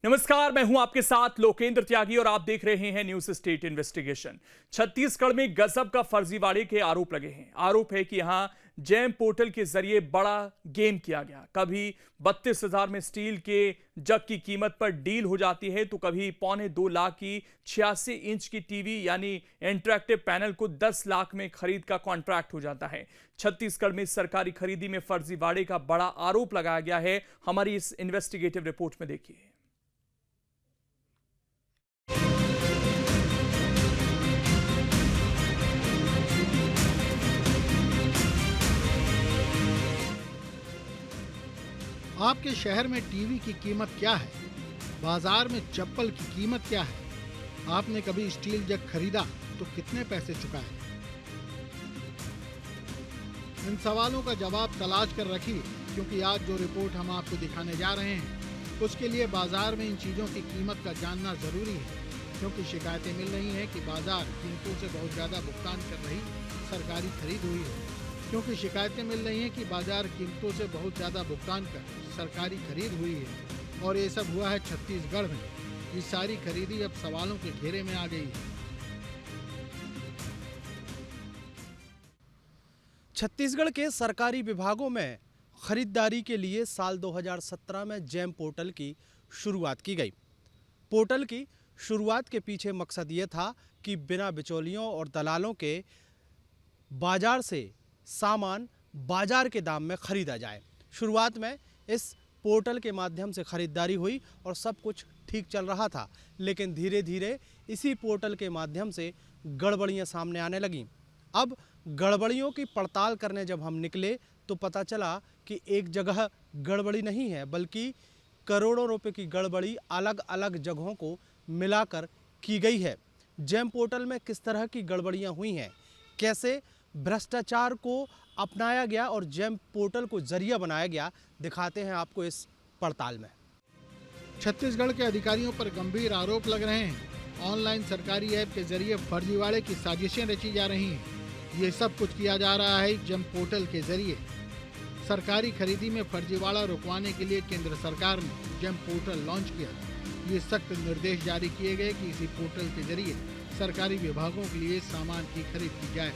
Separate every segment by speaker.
Speaker 1: नमस्कार, मैं हूं आपके साथ लोकेंद्र त्यागी और आप देख रहे हैं न्यूज स्टेट इन्वेस्टिगेशन। छत्तीसगढ़ में गजब का फर्जीवाड़े के आरोप लगे हैं। आरोप है कि यहां जेम पोर्टल के जरिए बड़ा गेम किया गया। कभी 32,000 में स्टील के जग की कीमत पर डील हो जाती है, तो कभी 1.25 लाख की 86 इंच की टीवी यानी इंटरैक्टिव पैनल को 10 लाख में खरीद का कॉन्ट्रैक्ट हो जाता है। छत्तीसगढ़ में सरकारी खरीदी में फर्जीवाड़े का बड़ा आरोप लगाया गया है। हमारी इस इन्वेस्टिगेटिव रिपोर्ट में देखिए।
Speaker 2: आपके शहर में टीवी की कीमत क्या है? बाजार में चप्पल की कीमत क्या है? आपने कभी स्टील जग खरीदा तो कितने पैसे चुकाए? इन सवालों का जवाब तलाश कर रखिए, क्योंकि आज जो रिपोर्ट हम आपको दिखाने जा रहे हैं उसके लिए बाजार में इन चीजों की कीमत का जानना जरूरी है, क्योंकि शिकायतें मिल रही हैं कि बाजार कीमतों से बहुत ज्यादा भुगतान कर रही सरकारी खरीद हुई है। क्योंकि शिकायतें मिल रही हैं कि बाजार कीमतों से बहुत ज्यादा भुगतान कर सरकारी खरीद हुई है, और ये सब हुआ है छत्तीसगढ़ में। ये सारी खरीदी अब सवालों के घेरे में आ गई है।
Speaker 3: छत्तीसगढ़ के सरकारी विभागों में खरीदारी के लिए साल 2017 में जेम पोर्टल की शुरुआत की गई। पोर्टल की शुरुआत के पीछे मकसद ये था कि बिना बिचौलियों और दलालों के बाजार से सामान बाजार के दाम में खरीदा जाए। शुरुआत में इस पोर्टल के माध्यम से खरीदारी हुई और सब कुछ ठीक चल रहा था, लेकिन धीरे धीरे इसी पोर्टल के माध्यम से गड़बड़ियां सामने आने लगीं। अब गड़बड़ियों की पड़ताल करने जब हम निकले तो पता चला कि एक जगह गड़बड़ी नहीं है, बल्कि करोड़ों रुपए की गड़बड़ी अलग अलग जगहों को मिलाकर की गई है। जेम पोर्टल में किस तरह की गड़बड़ियां हुई हैं, कैसे भ्रष्टाचार को अपनाया गया और जेम पोर्टल को जरिया बनाया गया, दिखाते हैं आपको इस पड़ताल में।
Speaker 2: छत्तीसगढ़ के अधिकारियों पर गंभीर आरोप लग रहे हैं। ऑनलाइन सरकारी ऐप के जरिए फर्जीवाड़े की साजिशें रची जा रही हैं। ये सब कुछ किया जा रहा है जेम पोर्टल के जरिए। सरकारी खरीदी में फर्जीवाड़ा रुकवाने के लिए केंद्र सरकार ने जेम पोर्टल लॉन्च किया। ये सख्त निर्देश जारी किए गए कि इसी पोर्टल के जरिए सरकारी विभागों के लिए सामान की खरीद की जाए।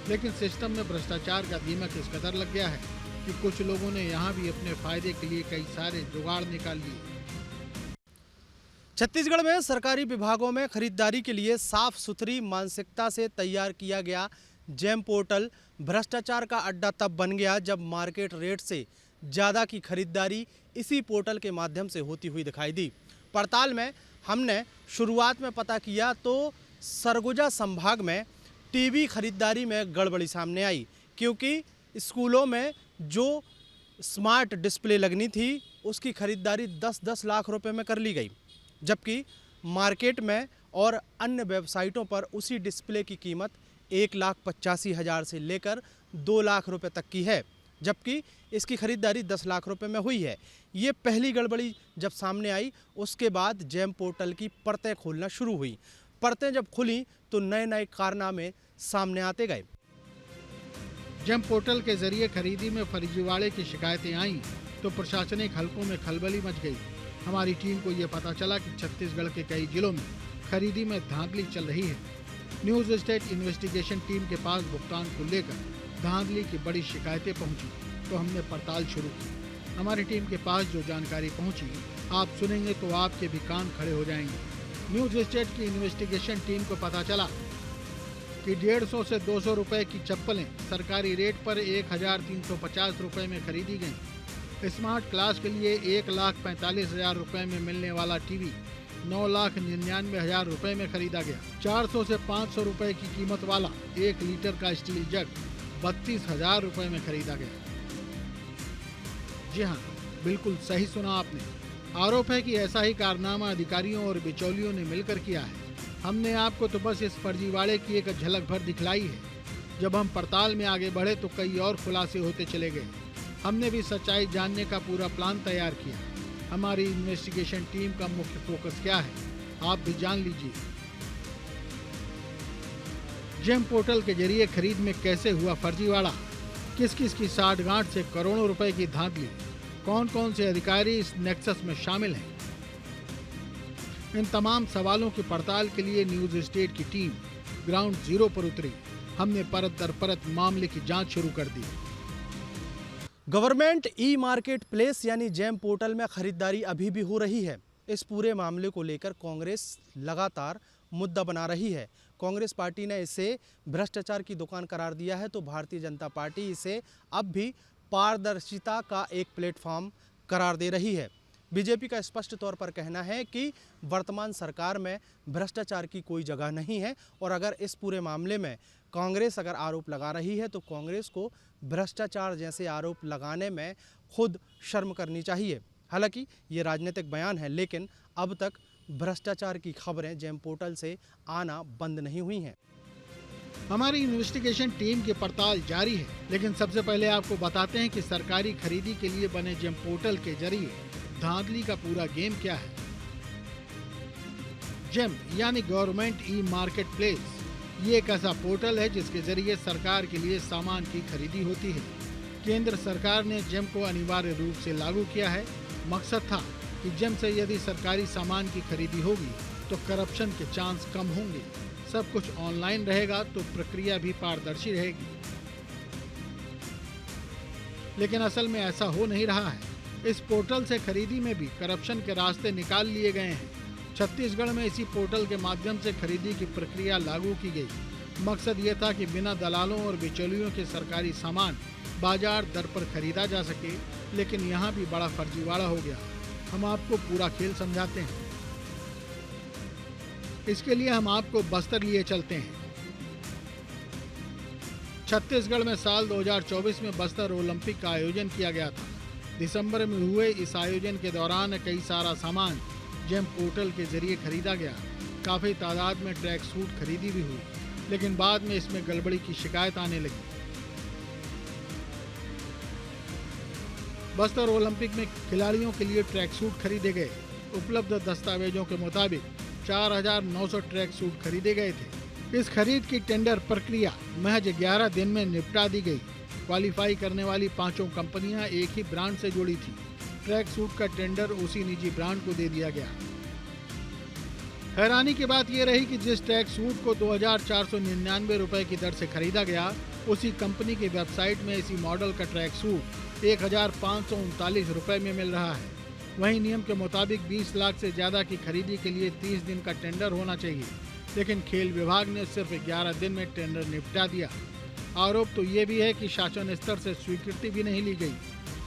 Speaker 2: लेकिन सिस्टम में भ्रष्टाचार का दीमक इस कदर लग गया है कि कुछ लोगों ने यहाँ भी अपने फायदे के लिए कई सारे जुगाड़ निकाल लिए।
Speaker 3: छत्तीसगढ़ में सरकारी विभागों में खरीदारी के लिए साफ सुथरी मानसिकता से तैयार किया गया जेम पोर्टल भ्रष्टाचार का अड्डा तब बन गया जब मार्केट रेट से ज़्यादा की खरीदारी इसी पोर्टल के माध्यम से होती हुई दिखाई दी। पड़ताल में हमने शुरुआत में पता किया तो सरगुजा संभाग में टीवी खरीदारी में गड़बड़ी सामने आई, क्योंकि स्कूलों में जो स्मार्ट डिस्प्ले लगनी थी उसकी खरीदारी 10-10 लाख रुपए में कर ली गई, जबकि मार्केट में और अन्य वेबसाइटों पर उसी डिस्प्ले की कीमत 1,85,000 से लेकर 2 लाख रुपए तक की है, जबकि इसकी खरीदारी 10 लाख रुपए में हुई है। ये पहली गड़बड़ी जब सामने आई, उसके बाद जेम पोर्टल की परतें खोलना शुरू हुई। परतें जब खुली तो नए नए कारनामे सामने आते गए।
Speaker 2: जेम पोर्टल के जरिए खरीदी में फर्जीवाड़े की शिकायतें आईं तो प्रशासनिक हलकों में खलबली मच गई। हमारी टीम को यह पता चला कि छत्तीसगढ़ के कई जिलों में खरीदी में धांधली चल रही है। न्यूज स्टेट इन्वेस्टिगेशन टीम के पास भुगतान को लेकर धांधली की बड़ी शिकायतें पहुंची, तो हमने पड़ताल शुरू की। हमारी टीम के पास जो जानकारी पहुंची आप सुनेंगे तो आपके भी कान खड़े हो जाएंगे। न्यूज स्टेट की इन्वेस्टिगेशन टीम को पता चला कि 150 से 200 रुपए की चप्पलें सरकारी रेट पर 1,350 रुपए में खरीदी गईं। स्मार्ट क्लास के लिए 1,45,000 रुपए में मिलने वाला टीवी 9,99,000 रुपए में खरीदा गया। 400 से 500 रुपए की कीमत वाला 1 लीटर का स्टील जग 32,000 रुपए में खरीदा गया। जी हाँ, बिल्कुल सही सुना आपने। आरोप है कि ऐसा ही कारनामा अधिकारियों और बिचौलियों ने मिलकर किया है। हमने आपको तो बस इस फर्जीवाड़े की एक झलक भर दिखलाई है। जब हम पड़ताल में आगे बढ़े तो कई और खुलासे होते चले गए। हमने भी सच्चाई जानने का पूरा प्लान तैयार किया। हमारी इन्वेस्टिगेशन टीम का मुख्य फोकस क्या है, आप भी जान लीजिए। जेम पोर्टल के जरिए खरीद में कैसे हुआ फर्जीवाड़ा, किस किस की साठगांठ से करोड़ों रुपए की धांधली, कौन कौन से अधिकारी इस नेक्सस में शामिल हैं। इन तमाम सवालों की पड़ताल के लिए न्यूज स्टेट की टीम ग्राउंड जीरो पर उतरी। हमने परत दर परत मामले की जांच शुरू कर दी।
Speaker 3: गवर्नमेंट ई मार्केट प्लेस यानी जेम पोर्टल में खरीदारी अभी भी हो रही है। इस पूरे मामले को लेकर कांग्रेस लगातार मुद्दा बना रही है। कांग्रेस पार्टी ने इसे भ्रष्टाचार की दुकान करार दिया है, तो भारतीय जनता पार्टी इसे अब भी पारदर्शिता का एक प्लेटफॉर्म करार दे रही है। बीजेपी का स्पष्ट तौर पर कहना है कि वर्तमान सरकार में भ्रष्टाचार की कोई जगह नहीं है, और अगर इस पूरे मामले में कांग्रेस अगर आरोप लगा रही है तो कांग्रेस को भ्रष्टाचार जैसे आरोप लगाने में खुद शर्म करनी चाहिए। हालांकि ये राजनीतिक बयान है, लेकिन अब तक भ्रष्टाचार की खबरें जेम पोर्टल से आना बंद नहीं हुई हैं।
Speaker 2: हमारी इन्वेस्टिगेशन टीम की पड़ताल जारी है, लेकिन सबसे पहले आपको बताते हैं कि सरकारी खरीदी के लिए बने जेम पोर्टल के जरिए धांधली का पूरा गेम क्या है। जेम यानी गवर्नमेंट ई मार्केट प्लेस, ये एक ऐसा पोर्टल है जिसके जरिए सरकार के लिए सामान की खरीदी होती है। केंद्र सरकार ने जेम को अनिवार्य रूप से लागू किया है। मकसद था कि जेम से यदि सरकारी सामान की खरीदी होगी तो करप्शन के चांस कम होंगे, सब कुछ ऑनलाइन रहेगा तो प्रक्रिया भी पारदर्शी रहेगी। लेकिन असल में ऐसा हो नहीं रहा है। इस पोर्टल से खरीदी में भी करप्शन के रास्ते निकाल लिए गए हैं। छत्तीसगढ़ में इसी पोर्टल के माध्यम से खरीदी की प्रक्रिया लागू की गई। मकसद ये था कि बिना दलालों और बिचौलियों के सरकारी सामान बाजार दर पर खरीदा जा सके, लेकिन यहाँ भी बड़ा फर्जीवाड़ा हो गया। हम आपको पूरा खेल समझाते हैं। इसके लिए हम आपको बस्तर लिए चलते हैं। छत्तीसगढ़ में साल 2024 में बस्तर ओलंपिक का आयोजन किया गया था। दिसंबर में हुए इस आयोजन के दौरान कई सारा सामान जेम पोर्टल के जरिए खरीदा गया। काफी तादाद में ट्रैक सूट खरीदी भी हुई, लेकिन बाद में इसमें गड़बड़ी की शिकायत आने लगी। बस्तर ओलंपिक में खिलाड़ियों के लिए ट्रैक सूट खरीदे गए। उपलब्ध दस्तावेजों के मुताबिक 4,900 ट्रैक सूट खरीदे गए थे। इस खरीद की टेंडर प्रक्रिया महज 11 दिन में निपटा दी गई। क्वालिफाई करने वाली 5 कंपनियां एक ही ब्रांड से जुड़ी थी। ट्रैक सूट का टेंडर उसी निजी ब्रांड को दे दिया गया। हैरानी की बात यह रही कि जिस ट्रैक सूट को 2,499 रुपए की दर से खरीदा गया, उसी कंपनी की वेबसाइट में इसी मॉडल का ट्रैक सूट 1,539 रुपए में मिल रहा है। वहीं नियम के मुताबिक 20 लाख से ज्यादा की खरीदी के लिए 30 दिन का टेंडर होना चाहिए, लेकिन खेल विभाग ने सिर्फ 11 दिन में टेंडर निपटा दिया। आरोप तो ये भी है कि शासन स्तर से स्वीकृति भी नहीं ली गई।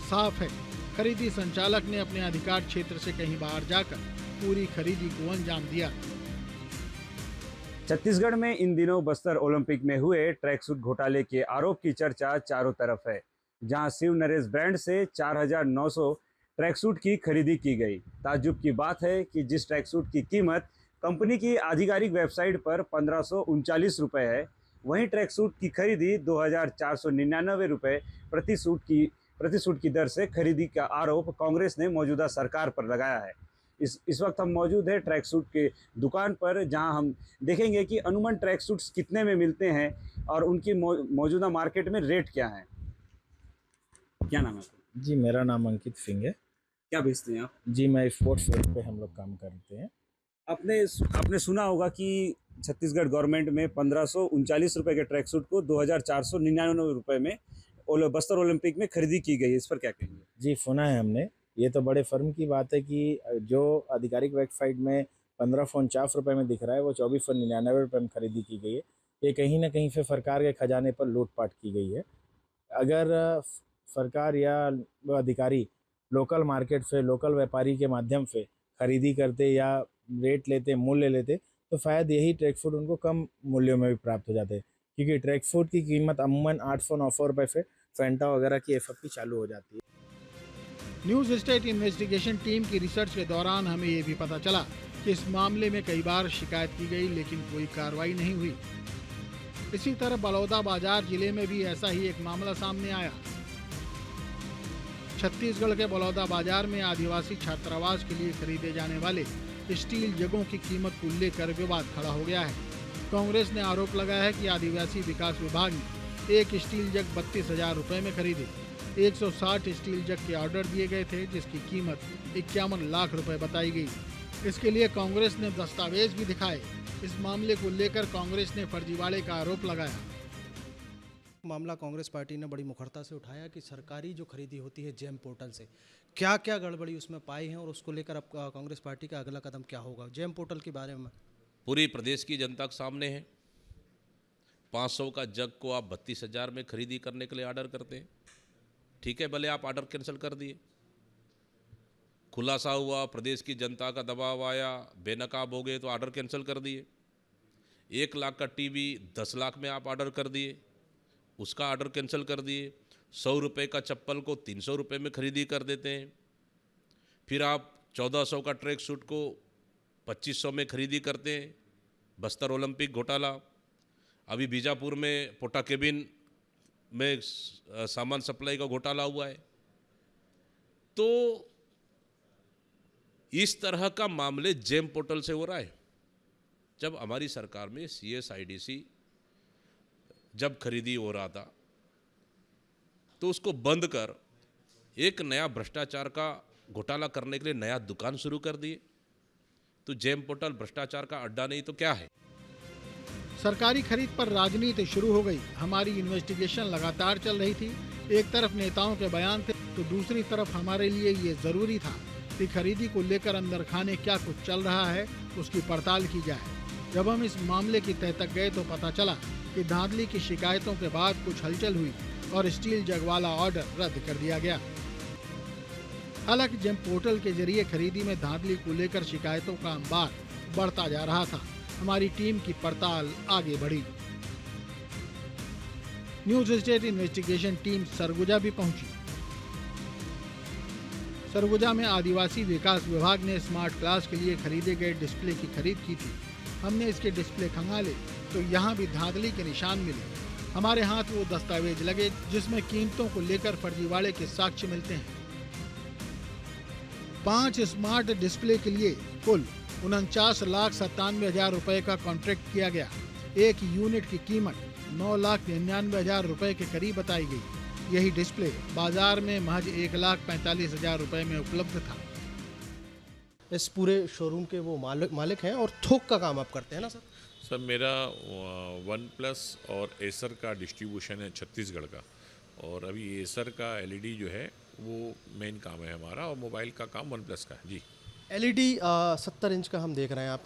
Speaker 2: साफ है, खरीदी संचालक ने अपने अधिकार क्षेत्र से कहीं बाहर जाकर पूरी खरीदी को अंजाम दिया।
Speaker 4: छत्तीसगढ़ में इन दिनों बस्तर ओलंपिक में हुए ट्रैक सूट घोटाले के आरोप की चर्चा चारों तरफ है, जहां शिव नरेश ब्रांड से 4,900 ट्रैक सूट की खरीदी की गई। ताज्जुब की बात है कि जिस ट्रैक सूट की कीमत कंपनी की आधिकारिक वेबसाइट पर 1,539 रुपए है, वहीं ट्रैक सूट की खरीदी 2,499 रुपए प्रति सूट की दर से खरीदी का आरोप कांग्रेस ने मौजूदा सरकार पर लगाया है। इस वक्त हम मौजूद है ट्रैक सूट के दुकान पर, जहां हम देखेंगे कि अनुमान ट्रैक सूट्स कितने में मिलते हैं और उनकी मौजूदा मार्केट में रेट क्या है। क्या नाम है आपका?
Speaker 5: जी, मेरा नाम अंकित सिंह है।
Speaker 4: क्या बेचते हैं आप?
Speaker 5: जी, मैं स्पोर्ट्स वेयर पे हम लोग काम करते हैं।
Speaker 4: आपने सुना होगा कि छत्तीसगढ़ गवर्नमेंट में 1,539 रुपए के ट्रैक सूट को 2,499 रुपए में बस्तर ओलंपिक में खरीदी की गई है। इस पर क्या कहेंगे?
Speaker 5: जी, सुना है हमने। ये तो बड़े फर्म की बात है कि जो आधिकारिक वेबसाइट में 1549 रुपये में दिख रहा है, वो 2499 रुपये में खरीदी की गई है। ये कहीं ना कहीं से सरकार के खजाने पर लूटपाट की गई है। अगर सरकार या अधिकारी लोकल मार्केट से, लोकल व्यापारी के माध्यम से खरीदी करते या रेट लेते, मूल्य लेते, तो शायद यही ट्रैक सूट उनको कम मूल्यों में भी प्राप्त हो जाते, क्योंकि ट्रैक सूट की कीमत अमूमन 800-900 रुपये से फैंटा वगैरह की एफएफपी चालू हो जाती है।
Speaker 2: न्यूज स्टेट इन्वेस्टिगेशन टीम की रिसर्च के दौरान हमें ये भी पता चला कि इस मामले में कई बार शिकायत की गई, लेकिन कोई कार्रवाई नहीं हुई। इसी तरह बलौदाबाजार जिले में भी ऐसा ही एक मामला सामने आया। छत्तीसगढ़ के बलौदाबाजार में आदिवासी छात्रावास के लिए खरीदे जाने वाले स्टील जगों की कीमत को लेकर विवाद खड़ा हो गया है। कांग्रेस ने आरोप लगाया है कि आदिवासी विकास विभाग ने एक स्टील जग 32,000 रुपए में खरीदे। 160 स्टील जग के ऑर्डर दिए गए थे, जिसकी कीमत 51 लाख रुपए बताई गई। इसके लिए कांग्रेस ने दस्तावेज भी दिखाए। इस मामले को लेकर कांग्रेस ने फर्जीवाड़े का आरोप लगाया।
Speaker 3: मामला कांग्रेस पार्टी ने बड़ी मुखरता से उठाया कि सरकारी जो खरीदी होती है जेम पोर्टल से क्या क्या गड़बड़ी उसमें पाई है और उसको लेकर अब कांग्रेस पार्टी का अगला कदम क्या होगा जेम पोर्टल के बारे में।
Speaker 6: पूरी प्रदेश की जनता के सामने है। 500 का जग को आप 32,000 में खरीदी करने के लिए ऑर्डर करते हैं। ठीक है, भले आप ऑर्डर कैंसिल कर दिए। खुलासा हुआ, प्रदेश की जनता का दबाव आया, बेनकाब हो गए तो ऑर्डर कैंसिल कर दिए। 1 लाख का टीवी 10 लाख में आप ऑर्डर कर दिए, उसका ऑर्डर कैंसिल कर दिए। 100 रुपये का चप्पल को 300 रुपये में खरीदी कर देते हैं। फिर आप 1400 का ट्रैक सूट को 2500 में खरीदी करते हैं। बस्तर ओलंपिक घोटाला, अभी बीजापुर में पोटा केबिन में सामान सप्लाई का घोटाला हुआ है। तो इस तरह का मामले जेम पोर्टल से हो रहा है। जब हमारी सरकार में CSIDC जब खरीदी हो रहा था तो उसको बंद कर एक नया भ्रष्टाचार का घोटाला करने के लिए नया दुकान शुरू कर दिए। तो जेम पोर्टल भ्रष्टाचार का अड्डा नहीं तो क्या है।
Speaker 2: सरकारी खरीद पर राजनीति शुरू हो गई। हमारी इन्वेस्टिगेशन लगातार चल रही थी। एक तरफ नेताओं के बयान थे तो दूसरी तरफ हमारे लिए ये जरूरी था कि खरीदी को लेकर अंदर खाने क्या कुछ चल रहा है उसकी पड़ताल की जाए। जब हम इस मामले की तह तक गए तो पता चला कि धांधली की शिकायतों के बाद कुछ हलचल हुई और स्टील जग वाला ऑर्डर रद्द कर दिया गया। हालांकि जेम पोर्टल के जरिए खरीदी में धांधली को लेकर शिकायतों का अंबार बढ़ता जा रहा था। हमारी टीम की पड़ताल आगे बढ़ी। News state investigation team Surguja भी पहुंची। सरगुजा में आदिवासी विकास विभाग ने स्मार्ट क्लास के लिए खरीदे गए डिस्प्ले की खरीद की थी। हमने इसके डिस्प्ले खंगाले तो यहाँ भी धांधली के निशान मिले। हमारे हाथ वो दस्तावेज लगे जिसमें कीमतों को लेकर फर्जीवाड़े के साक्ष्य मिलते हैं। 5 स्मार्ट डिस्प्ले के लिए कुल 49,97,000 रुपए का कॉन्ट्रैक्ट किया गया। एक यूनिट की कीमत 9,99,000 रुपए के करीब बताई गई। यही डिस्प्ले बाजार में महज 1,45,000 रुपए में उपलब्ध था।
Speaker 3: इस पूरे शोरूम के वो मालिक हैं और थोक का काम आप करते हैं ना सर?
Speaker 7: सर मेरा OnePlus और एसर का डिस्ट्रीब्यूशन है छत्तीसगढ़ का, और अभी एसर का LED जो है वो मेन काम है हमारा, और मोबाइल का काम OnePlus का है जी।
Speaker 3: LED 70 इंच का हम देख रहे हैं, आप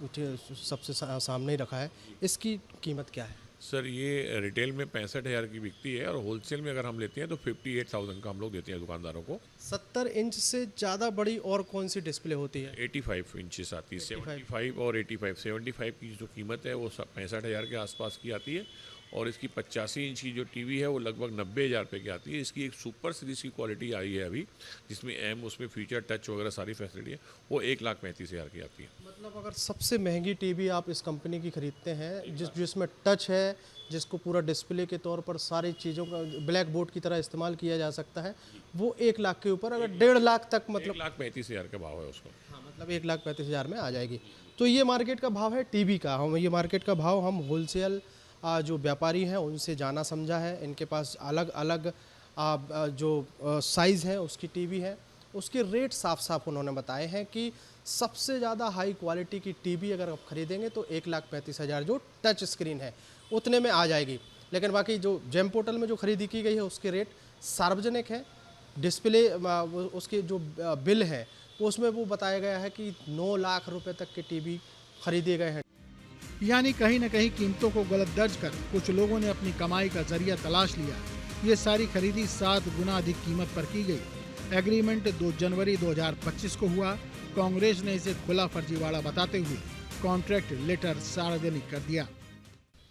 Speaker 3: सबसे सामने ही रखा है। इसकी कीमत क्या है?
Speaker 7: सर ये रिटेल में 65,000 की बिकती है, और होलसेल में अगर हम लेते हैं तो 58,000 का हम लोग देते हैं दुकानदारों को।
Speaker 3: 70 इंच से ज़्यादा बड़ी और कौन सी डिस्प्ले होती है?
Speaker 7: 85 इंचेस आती है। 75 और 85। 75 की जो कीमत है वो 65,000 के आसपास की आती है, और इसकी 85 इंच की जो टीवी है वो लगभग 90,000 रुपये की आती है। इसकी एक सुपर सीरीज की क्वालिटी आई है अभी, जिसमें उसमें फीचर टच वगैरह सारी फैसिलिटी है, वो 1,35,000 की आती है।
Speaker 3: मतलब अगर सबसे महंगी टीवी आप इस कंपनी की खरीदते हैं जिसमें टच है, जिसको पूरा डिस्प्ले के तौर पर सारी चीज़ों का ब्लैक बोर्ड की तरह इस्तेमाल किया जा सकता है, वो 1 लाख के ऊपर, अगर 1.5 लाख तक, मतलब
Speaker 7: 1,35,000 का भाव है उसको।
Speaker 3: हाँ, मतलब 1,35,000 में आ जाएगी। तो ये मार्केट का भाव है टीवी का। हम ये मार्केट का भाव हम होलसेल जो व्यापारी हैं उनसे जाना समझा है। इनके पास अलग अलग जो साइज़ है उसकी टीवी है, उसके रेट साफ साफ उन्होंने बताए हैं कि सबसे ज़्यादा हाई क्वालिटी की टीवी अगर आप खरीदेंगे तो 1,35,000 जो टच स्क्रीन है उतने में आ जाएगी। लेकिन बाकी जो जेम पोर्टल में जो खरीदी की गई है उसके रेट सार्वजनिक है। डिस्प्ले उसके जो बिल है उसमें वो बताया गया है कि 9 लाख रुपए तक के टीवी खरीदे गए हैं।
Speaker 2: यानी कहीं न कहीं कीमतों को गलत दर्ज कर कुछ लोगों ने अपनी कमाई का जरिया तलाश लिया। ये सारी खरीदी 7 गुना अधिक कीमत पर की गई। एग्रीमेंट 2 जनवरी 2025 को हुआ। कांग्रेस ने इसे खुला फर्जीवाड़ा बताते हुए कॉन्ट्रैक्ट लेटर सार्वजनिक कर दिया।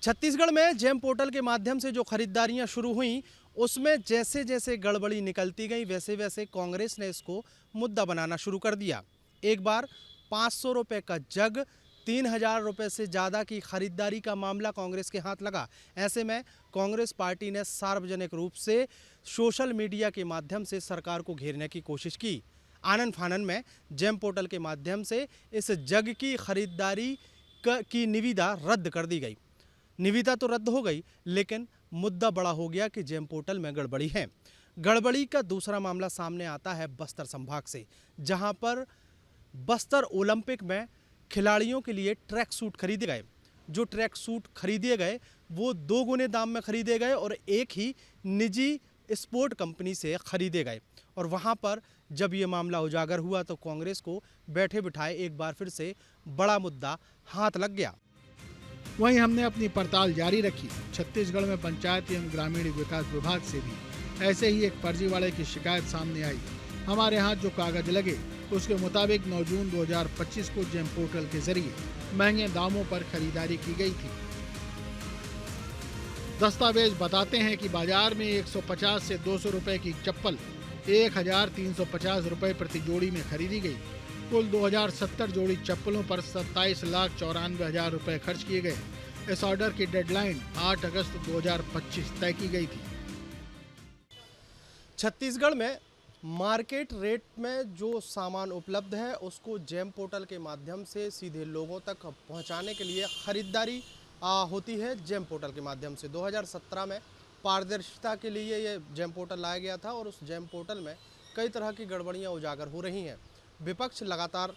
Speaker 3: छत्तीसगढ़ में जेम पोर्टल के माध्यम से जो खरीदारियां शुरू हुई उसमें जैसे जैसे गड़बड़ी निकलती गई वैसे वैसे कांग्रेस ने इसको मुद्दा बनाना शुरू कर दिया। एक बार 500 रुपये का जग, 3,000 रुपये से ज़्यादा की खरीदारी का मामला कांग्रेस के हाथ लगा। ऐसे में कांग्रेस पार्टी ने सार्वजनिक रूप से सोशल मीडिया के माध्यम से सरकार को घेरने की कोशिश की। आनन फानन में जेम पोर्टल के माध्यम से इस जग की खरीदारी की निविदा रद्द कर दी गई। निविदा तो रद्द हो गई, लेकिन मुद्दा बड़ा हो गया कि जेम पोर्टल में गड़बड़ी है। गड़बड़ी का दूसरा मामला सामने आता है बस्तर संभाग से, जहां पर बस्तर ओलंपिक में खिलाड़ियों के लिए ट्रैक सूट खरीदे गए। जो ट्रैक सूट खरीदे गए वो 2 गुने दाम में खरीदे गए और एक ही निजी स्पोर्ट कंपनी से खरीदे गए। और वहां पर जब ये मामला उजागर हुआ तो कांग्रेस को बैठे बिठाए एक बार फिर से बड़ा मुद्दा हाथ लग गया।
Speaker 2: वहीं हमने अपनी पड़ताल जारी रखी। छत्तीसगढ़ में पंचायत एवं ग्रामीण विकास विभाग से भी ऐसे ही एक फर्जीवाड़े की शिकायत सामने आई। हमारे यहाँ जो कागज लगे उसके मुताबिक 9 जून 2025 को जेम पोर्टल के जरिए महंगे दामों पर खरीदारी की गई थी। दस्तावेज बताते हैं कि बाजार में 150 से 200 रुपए की चप्पल 1350 रुपए प्रति जोड़ी में खरीदी गई। कुल 2070 जोड़ी चप्पलों पर 27,94,000 रुपए खर्च किए गए। इस ऑर्डर की डेडलाइन 8 अगस्त 2025 तय की गई थी।
Speaker 3: छत्तीसगढ़ में मार्केट रेट में जो सामान उपलब्ध है उसको जेम पोर्टल के माध्यम से सीधे लोगों तक पहुंचाने के लिए खरीदारी होती है जेम पोर्टल के माध्यम से। 2017 में पारदर्शिता के लिए ये जेम पोर्टल लाया गया था और उस जेम पोर्टल में कई तरह की गड़बड़ियां उजागर हो रही हैं। विपक्ष लगातार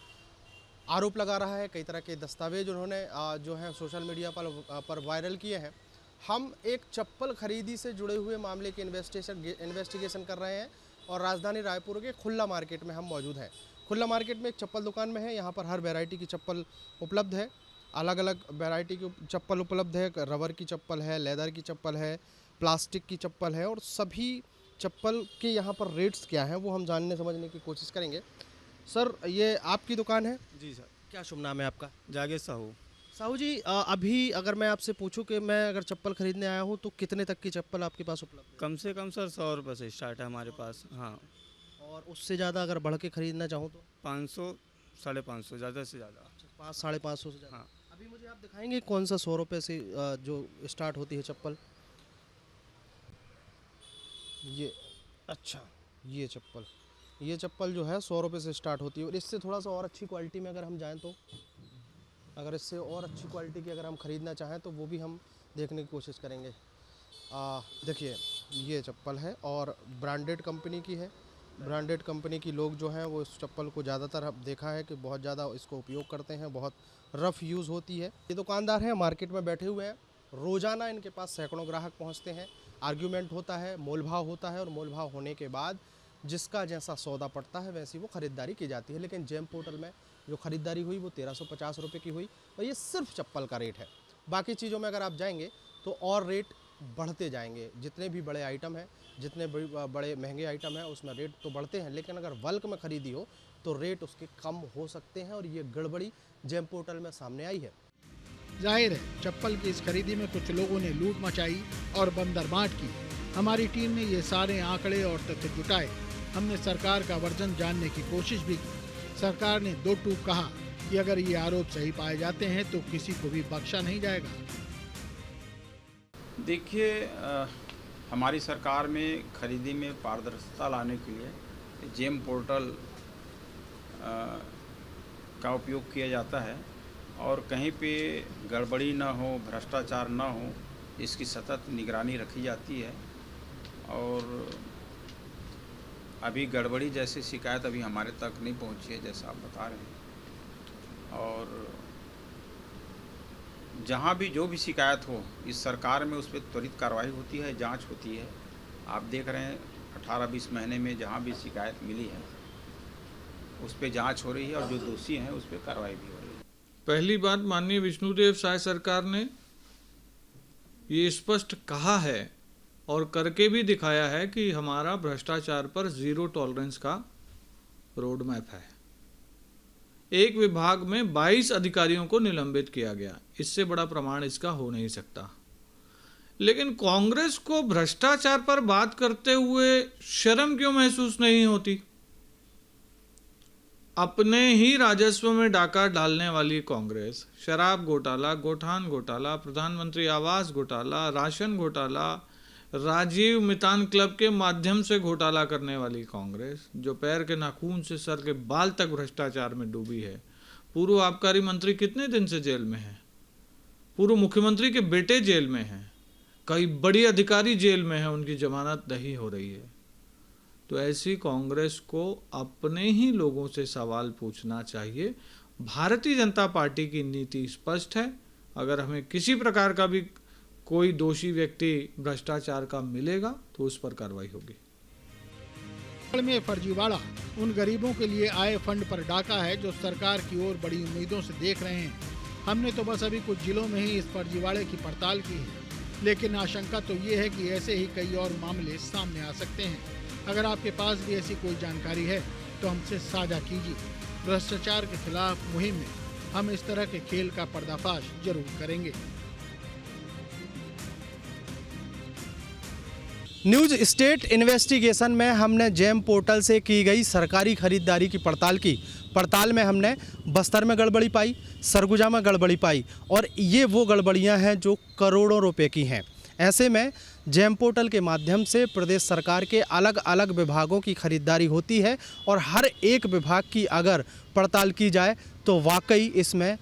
Speaker 3: आरोप लगा रहा है, कई तरह के दस्तावेज उन्होंने जो है सोशल मीडिया पर वायरल किए हैं। हम एक चप्पल खरीदी से जुड़े हुए मामले की इन्वेस्टिगेशन कर रहे हैं और राजधानी रायपुर के खुला मार्केट में हम मौजूद हैं। खुला मार्केट में एक चप्पल दुकान में है। यहाँ पर हर वैरायटी की चप्पल उपलब्ध है, अलग अलग वैरायटी की चप्पल उपलब्ध है। रबर की चप्पल है, लेदर की चप्पल है, प्लास्टिक की चप्पल है और सभी चप्पल के यहाँ पर रेट्स क्या हैं वो हम जानने समझने की कोशिश करेंगे। सर, ये आपकी दुकान है?
Speaker 8: जी सर।
Speaker 3: क्या शुभ नाम है आपका?
Speaker 8: जागेश साहू।
Speaker 3: साहू जी, अभी अगर मैं आपसे पूछूं कि मैं अगर चप्पल खरीदने आया हूं तो कितने तक की चप्पल आपके पास उपलब्ध है?
Speaker 8: कम से कम सर 100 रुपये से स्टार्ट है हमारे पास। हाँ।
Speaker 3: और उससे ज़्यादा अगर बढ़ के खरीदना चाहूँ तो?
Speaker 8: 500, 550, ज़्यादा से ज़्यादा।
Speaker 3: 500-550 से ज़्यादा।
Speaker 8: हाँ।
Speaker 3: अभी मुझे आप दिखाएंगे कौन सा 100 रुपये से जो स्टार्ट होती है चप्पल? ये, अच्छा, ये चप्पल जो है 100 रुपये से स्टार्ट होती है। और इससे थोड़ा सा और अच्छी क्वालिटी में अगर हम जाएँ तो, अगर इससे और अच्छी क्वालिटी की अगर हम ख़रीदना चाहें तो वो भी हम देखने की कोशिश करेंगे। देखिए, ये चप्पल है और ब्रांडेड कंपनी की है। ब्रांडेड कंपनी की लोग जो हैं वो इस चप्पल को ज़्यादातर देखा है कि बहुत ज़्यादा इसको उपयोग करते हैं, बहुत रफ़ यूज़ होती है। ये दुकानदार हैं, मार्केट में बैठे हुए हैं। रोज़ाना इनके पास सैकड़ों ग्राहक पहुँचते हैं। आर्ग्यूमेंट होता है, मोल भाव होता है और मोल भाव होने के बाद जिसका जैसा सौदा पड़ता है वैसी वो ख़रीदारी की जाती है। लेकिन जेम पोर्टल में जो ख़रीदारी हुई वो 1350 रुपये की हुई और ये सिर्फ चप्पल का रेट है। बाकी चीज़ों में अगर आप जाएंगे तो और रेट बढ़ते जाएंगे। जितने भी बड़े आइटम हैं, जितने बड़े महंगे आइटम हैं उसमें रेट तो बढ़ते हैं, लेकिन अगर बल्क में ख़रीदी हो तो रेट उसके कम हो सकते हैं और ये गड़बड़ी जेम पोर्टल में सामने आई है।
Speaker 2: जाहिर है चप्पल की इस खरीदी में कुछ लोगों ने लूट मचाई और बंदरबांट की। हमारी टीम ने ये सारे आंकड़े और तथ्य जुटाए। हमने सरकार का वर्जन जानने की कोशिश भी की। सरकार ने 2 टूक कहा कि अगर ये आरोप सही पाए जाते हैं तो किसी को भी बख्शा नहीं जाएगा।
Speaker 9: देखिए, हमारी सरकार में खरीदी में पारदर्शिता लाने के लिए जेम पोर्टल का उपयोग किया जाता है और कहीं पे गड़बड़ी ना हो, भ्रष्टाचार ना हो, इसकी सतत निगरानी रखी जाती है। और अभी गड़बड़ी जैसी शिकायत अभी हमारे तक नहीं पहुंची है, जैसा आप बता रहे हैं। और जहां भी जो भी शिकायत हो इस सरकार में उस पर त्वरित कार्रवाई होती है, जांच होती है। आप देख रहे हैं 18-20 महीने में जहां भी शिकायत मिली है उस पर जांच हो रही है और जो दोषी हैं उस पर कार्रवाई भी हो रही है।
Speaker 10: पहली बात, माननीय विष्णुदेव साय सरकार ने ये स्पष्ट कहा है और करके भी दिखाया है कि हमारा भ्रष्टाचार पर 0 टॉलरेंस का रोड मैप है। एक विभाग में 22 अधिकारियों को निलंबित किया गया, इससे बड़ा प्रमाण इसका हो नहीं सकता। लेकिन कांग्रेस को भ्रष्टाचार पर बात करते हुए शर्म क्यों महसूस नहीं होती? अपने ही राजस्व में डाका डालने वाली कांग्रेस शराब घोटाला, गोठान घोटाला, प्रधानमंत्री आवास घोटाला, राशन घोटाला, राजीव मितान क्लब के माध्यम से घोटाला करने वाली कांग्रेस, जो पैर के नाखून से सर के बाल तक भ्रष्टाचार में डूबी है। पूर्व आबकारी मंत्री कितने दिन से जेल में है? पूर्व मुख्यमंत्री के बेटे जेल में हैं, कई बड़ी अधिकारी जेल में हैं, उनकी जमानत नहीं हो रही है। तो ऐसी कांग्रेस को अपने ही लोगों से सवाल पूछना चाहिए। भारतीय जनता पार्टी की नीति स्पष्ट है। अगर हमें किसी प्रकार का भी कोई दोषी व्यक्ति भ्रष्टाचार का मिलेगा तो उस पर कार्रवाई होगी।
Speaker 2: में फर्जीवाड़ा उन गरीबों के लिए आए फंड पर डाका है जो सरकार की ओर बड़ी उम्मीदों से देख रहे हैं। हमने तो बस अभी कुछ जिलों में ही इस फर्जीवाड़े की पड़ताल की है, लेकिन आशंका तो ये है कि ऐसे ही कई और मामले सामने आ सकते हैं। अगर आपके पास भी ऐसी कोई जानकारी है तो हमसे साझा कीजिए। भ्रष्टाचार के खिलाफ मुहिम में हम इस तरह के खेल का पर्दाफाश जरूर करेंगे।
Speaker 3: न्यूज स्टेट इन्वेस्टिगेशन में हमने जेम पोर्टल से की गई सरकारी खरीदारी की पड़ताल की। पड़ताल में हमने बस्तर में गड़बड़ी पाई, सरगुजा में गड़बड़ी पाई, और ये वो गड़बड़ियां हैं जो करोड़ों रुपए की हैं। ऐसे में जेम पोर्टल के माध्यम से प्रदेश सरकार के अलग अलग विभागों की खरीदारी होती है और हर एक विभाग की अगर पड़ताल की जाए तो वाकई इसमें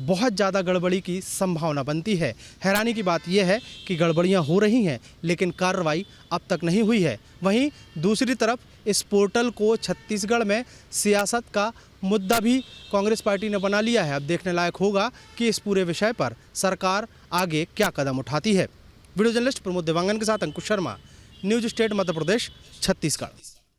Speaker 3: बहुत ज़्यादा गड़बड़ी की संभावना बनती है। हैरानी की बात यह है कि गड़बड़ियां हो रही हैं लेकिन कार्रवाई अब तक नहीं हुई है। वहीं दूसरी तरफ इस पोर्टल को छत्तीसगढ़ में सियासत का मुद्दा भी कांग्रेस पार्टी ने बना लिया है। अब देखने लायक होगा कि इस पूरे विषय पर सरकार आगे क्या कदम उठाती है। वीडियो जर्नलिस्ट प्रमोद देवांगन के साथ अंकुश शर्मा, न्यूज स्टेट मध्य प्रदेश, छत्तीसगढ़।